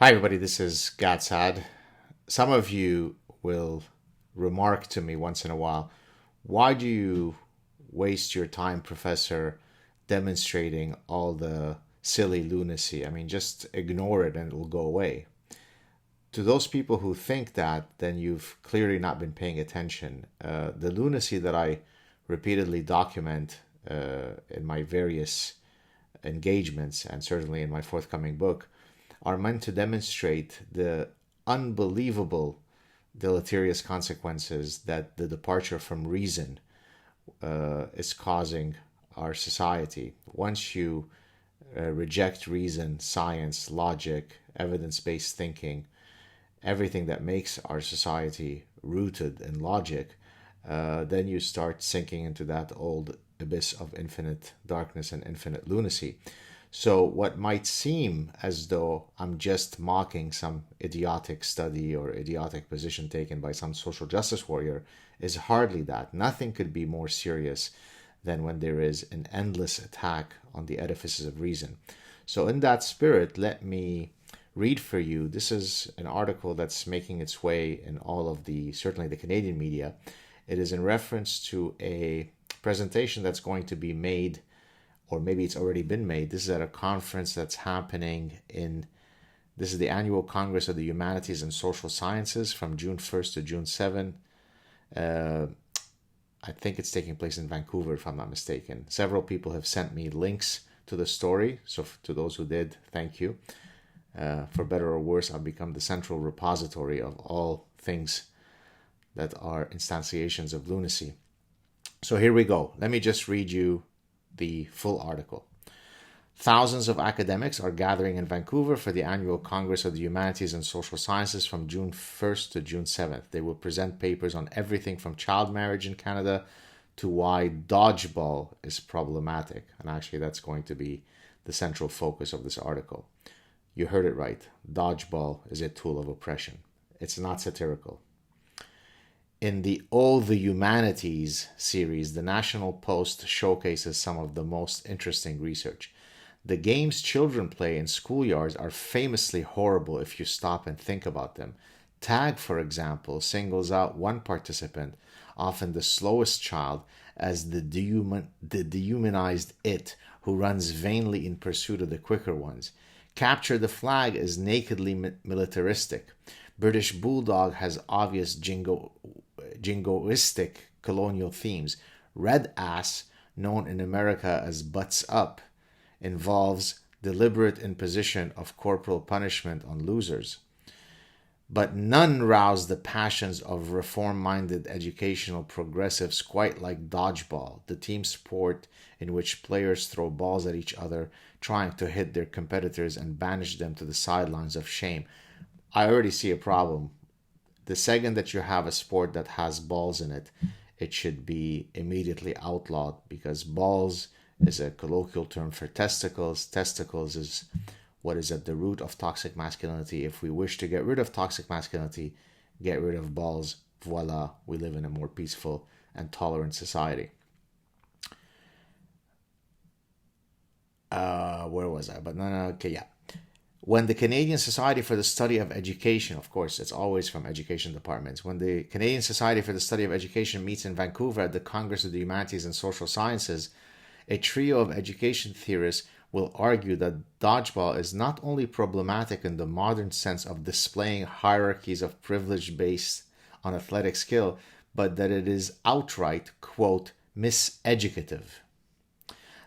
Hi, everybody. This is SAAD. Some of you will remark to me once in a while, why do you waste your time, Professor, demonstrating all the silly lunacy? I mean, just ignore it and it will go away. To those people who think that, then you've clearly not been paying attention. The lunacy that I repeatedly document in my various engagements and certainly in my forthcoming book are meant to demonstrate the unbelievable deleterious consequences that the departure from reason is causing our society. Once you reject reason, science, logic, evidence based thinking, everything that makes our society rooted in logic, then you start sinking into that old abyss of infinite darkness and infinite lunacy. So, what might seem as though I'm just mocking some idiotic study or idiotic position taken by some social justice warrior is hardly that. Nothing could be more serious than when there is an endless attack on the edifices of reason. So, in that spirit, let me read for you. This is an article that's making its way in all of certainly the Canadian media. It is in reference to a presentation that's going to be made, or maybe it's already been made. This is at a conference that's happening this is the annual Congress of the Humanities and Social Sciences from June 1st to June 7th. I think it's taking place in Vancouver, if I'm not mistaken. Several people have sent me links to the story. So to those who did, thank you. For better or worse, I've become the central repository of all things that are instantiations of lunacy. So here we go. Let me just read you the full article. Thousands of academics are gathering in Vancouver for the annual Congress of the Humanities and Social Sciences from June 1st to June 7th. They will present papers on everything from child marriage in Canada to why dodgeball is problematic. And actually, that's going to be the central focus of this article. You heard it right. Dodgeball is a tool of oppression. It's not satirical. In the All the Humanities series, the National Post showcases some of the most interesting research. The games children play in schoolyards are famously horrible if you stop and think about them. Tag, for example, singles out one participant, often the slowest child, as the dehumanized it who runs vainly in pursuit of the quicker ones. Capture the Flag is nakedly militaristic. British Bulldog has obvious jingoistic colonial themes. Red Ass, known in America as Butts Up, involves deliberate imposition of corporal punishment on losers. But none rouse the passions of reform-minded educational progressives quite like dodgeball, the team sport in which players throw balls at each other, trying to hit their competitors and banish them to the sidelines of shame. I already see a problem. The second that you have a sport that has balls in it, it should be immediately outlawed, because balls is a colloquial term for testicles. Testicles is what is at the root of toxic masculinity. If we wish to get rid of toxic masculinity, get rid of balls. Voila, we live in a more peaceful and tolerant society. Where was I? But no, okay, yeah. When the Canadian Society for the Study of Education, of course, it's always from education departments. When the Canadian Society for the Study of Education meets in Vancouver at the Congress of the Humanities and Social Sciences, a trio of education theorists will argue that dodgeball is not only problematic in the modern sense of displaying hierarchies of privilege based on athletic skill, but that it is outright, quote, miseducative.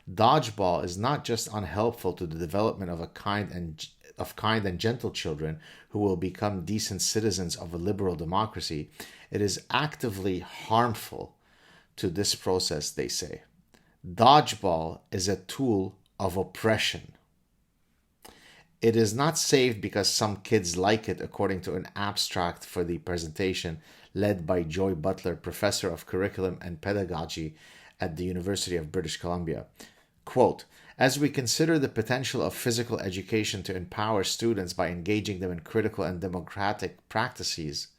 Dodgeball is not just unhelpful to the development of kind and gentle children who will become decent citizens of a liberal democracy. It is actively harmful to this process, they say. Dodgeball is a tool of oppression. It is not safe because some kids like it, according to an abstract for the presentation led by Joy Butler, professor of curriculum and pedagogy at the University of British Columbia. Quote, as we consider the potential of physical education to empower students by engaging them in critical and democratic practices,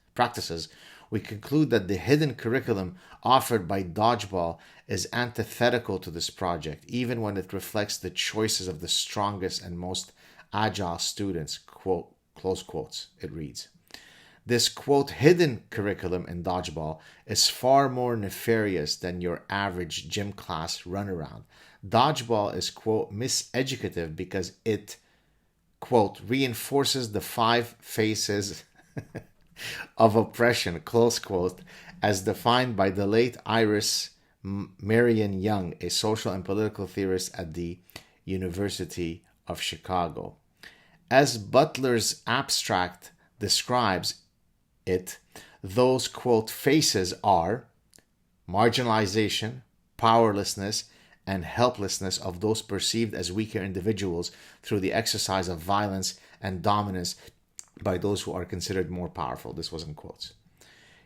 we conclude that the hidden curriculum offered by dodgeball is antithetical to this project, even when it reflects the choices of the strongest and most agile students, quote Close quotes, it reads. This, quote, hidden curriculum in Dodgeball is far more nefarious than your average gym class runaround. Dodgeball is, quote, miseducative because it, quote, reinforces the 5 faces of oppression, close quote, as defined by the late Iris Marion Young, a social and political theorist at the University of Chicago. As Butler's abstract describes it, those, quote, faces are marginalization, powerlessness, and helplessness of those perceived as weaker individuals through the exercise of violence and dominance by those who are considered more powerful. This was in quotes.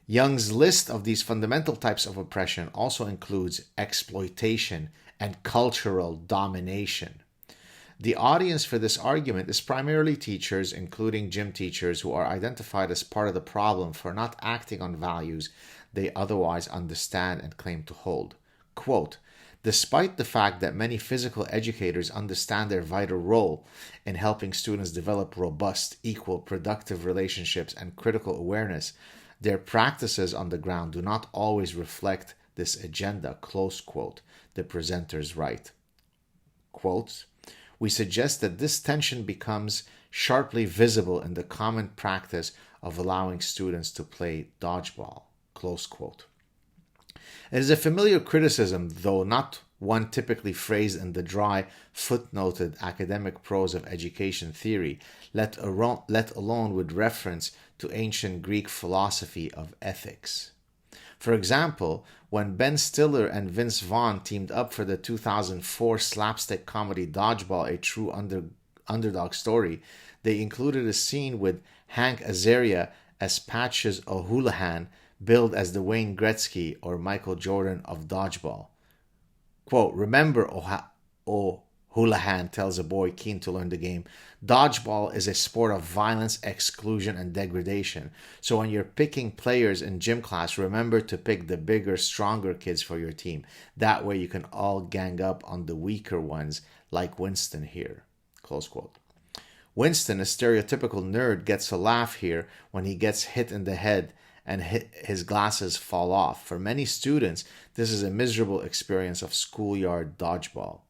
Young's list of these fundamental types of oppression also includes exploitation and cultural domination. The audience for this argument is primarily teachers, including gym teachers, who are identified as part of the problem for not acting on values they otherwise understand and claim to hold. Quote, despite the fact that many physical educators understand their vital role in helping students develop robust, equal, productive relationships and critical awareness, their practices on the ground do not always reflect this agenda, close quote, the presenters write. Quotes, we suggest that this tension becomes sharply visible in the common practice of allowing students to play dodgeball, close quote. It is a familiar criticism, though not one typically phrased in the dry, footnoted academic prose of education theory, let alone with reference to ancient Greek philosophy of ethics. For example, when Ben Stiller and Vince Vaughn teamed up for the 2004 slapstick comedy Dodgeball, a true underdog story, they included a scene with Hank Azaria as Patches O'Houlihan, billed as the Wayne Gretzky or Michael Jordan of Dodgeball. Quote, remember, O'Houlihan tells a boy keen to learn the game, dodgeball is a sport of violence, exclusion, and degradation. So when you're picking players in gym class, remember to pick the bigger, stronger kids for your team. That way you can all gang up on the weaker ones, like Winston here. Close quote. Winston, a stereotypical nerd, gets a laugh here when he gets hit in the head and his glasses fall off. For many students, this is a miserable experience of schoolyard dodgeball.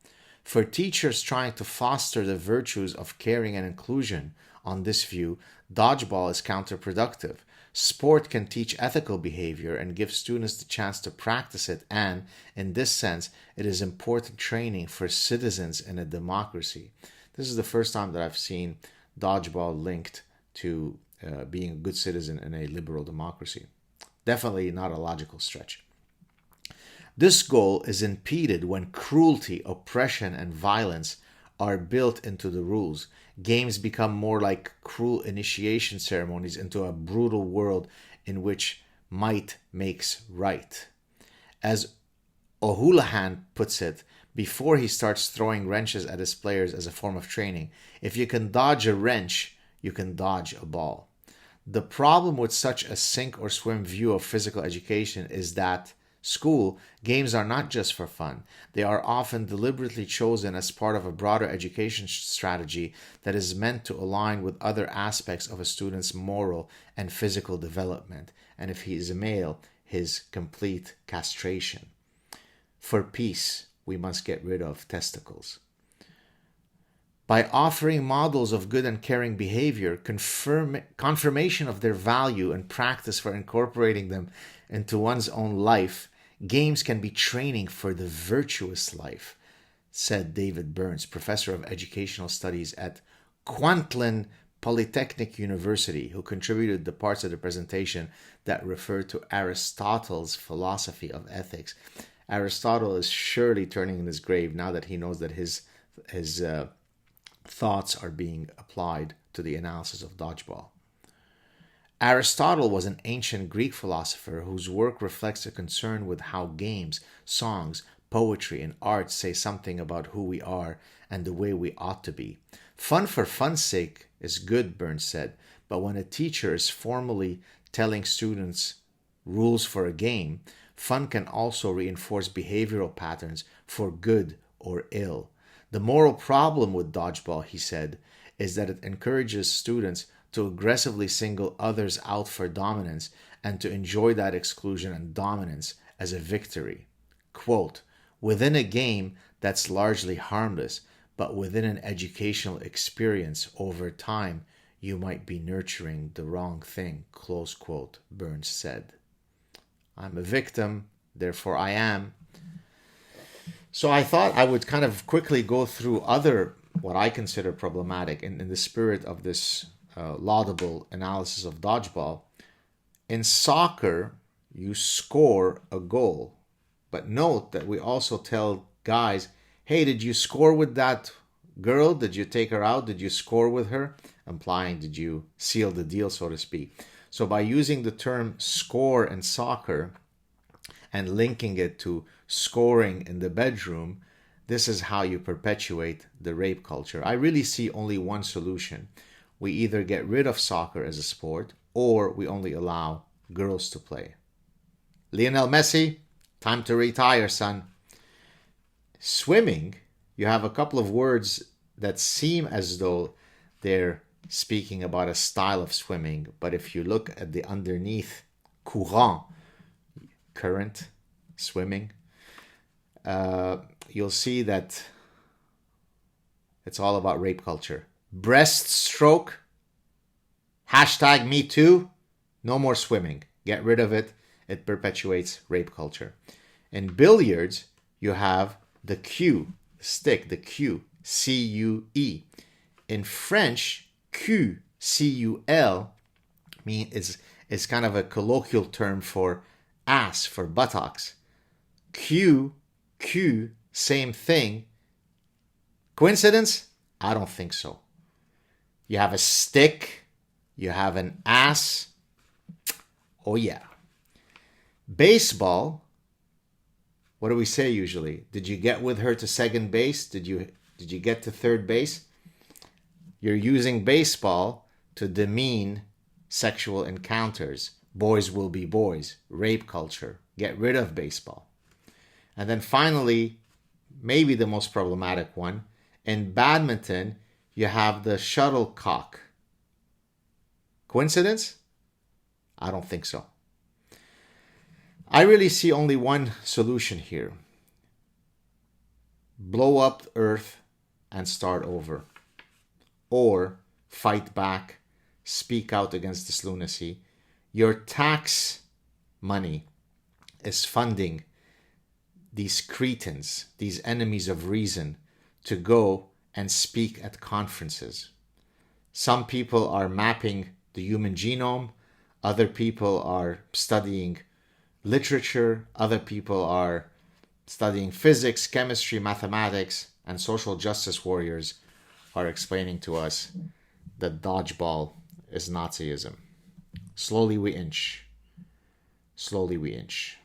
For teachers trying to foster the virtues of caring and inclusion, on this view, dodgeball is counterproductive. Sport can teach ethical behavior and give students the chance to practice it, and, in this sense, it is important training for citizens in a democracy. This is the first time that I've seen dodgeball linked to being a good citizen in a liberal democracy. Definitely not a logical stretch. This goal is impeded when cruelty, oppression, and violence are built into the rules. Games become more like cruel initiation ceremonies into a brutal world in which might makes right. As O'Houlihan puts it, before he starts throwing wrenches at his players as a form of training, if you can dodge a wrench, you can dodge a ball. The problem with such a sink or swim view of physical education is that games are not just for fun. They are often deliberately chosen as part of a broader education strategy that is meant to align with other aspects of a student's moral and physical development, and if he is a male, his complete castration. For peace, we must get rid of testicles. By offering models of good and caring behavior, confirmation of their value and practice for incorporating them into one's own life, games can be training for the virtuous life, said David Burns, professor of educational studies at Kwantlen Polytechnic University, who contributed the parts of the presentation that refer to Aristotle's philosophy of ethics. Aristotle is surely turning in his grave now that he knows that his thoughts are being applied to the analysis of dodgeball. Aristotle was an ancient Greek philosopher whose work reflects a concern with how games, songs, poetry, and art say something about who we are and the way we ought to be. Fun for fun's sake is good, Burns said, but when a teacher is formally telling students rules for a game, fun can also reinforce behavioral patterns for good or ill. The moral problem with dodgeball, he said, is that it encourages students to aggressively single others out for dominance and to enjoy that exclusion and dominance as a victory. Quote, within a game that's largely harmless, but within an educational experience over time, you might be nurturing the wrong thing, close quote, Burns said. I'm a victim, therefore I am. So I thought I would kind of quickly go through other, what I consider problematic, in the spirit of this laudable analysis of dodgeball. In soccer, you score a goal. But note that we also tell guys, hey, did you score with that girl? Did you take her out? Did you score with her? Implying, did you seal the deal, so to speak? So by using the term score in soccer and linking it to scoring in the bedroom, this is how you perpetuate the rape culture. I really see only one solution. We either get rid of soccer as a sport, or we only allow girls to play. Lionel Messi, time to retire, son. Swimming, you have a couple of words that seem as though they're speaking about a style of swimming, but if you look at the underneath, courant, current, swimming, you'll see that it's all about rape culture. Breaststroke, hashtag me too, no more swimming. Get rid of it. It perpetuates rape culture. In billiards, you have the cue, stick, the cue, C-U-E. In French, cul, C-U-L, is kind of a colloquial term for ass, for buttocks. Q, same thing. Coincidence? I don't think so. You have a stick, you have an ass. Oh yeah. Baseball, what do we say usually? Did you get with her to second base? Did you get to third base? You're using baseball to demean sexual encounters. Boys will be boys. Rape culture. Get rid of baseball. And then finally, maybe the most problematic one, in badminton, you have the shuttlecock. Coincidence? I don't think so. I really see only one solution here. Blow up Earth and start over. Or fight back, speak out against this lunacy. Your tax money is funding these cretins, these enemies of reason, to go and speak at conferences. Some people are mapping the human genome. Other people are studying literature. Other people are studying physics, chemistry, mathematics, and social justice warriors are explaining to us that dodgeball is Nazism. Slowly we inch. Slowly we inch.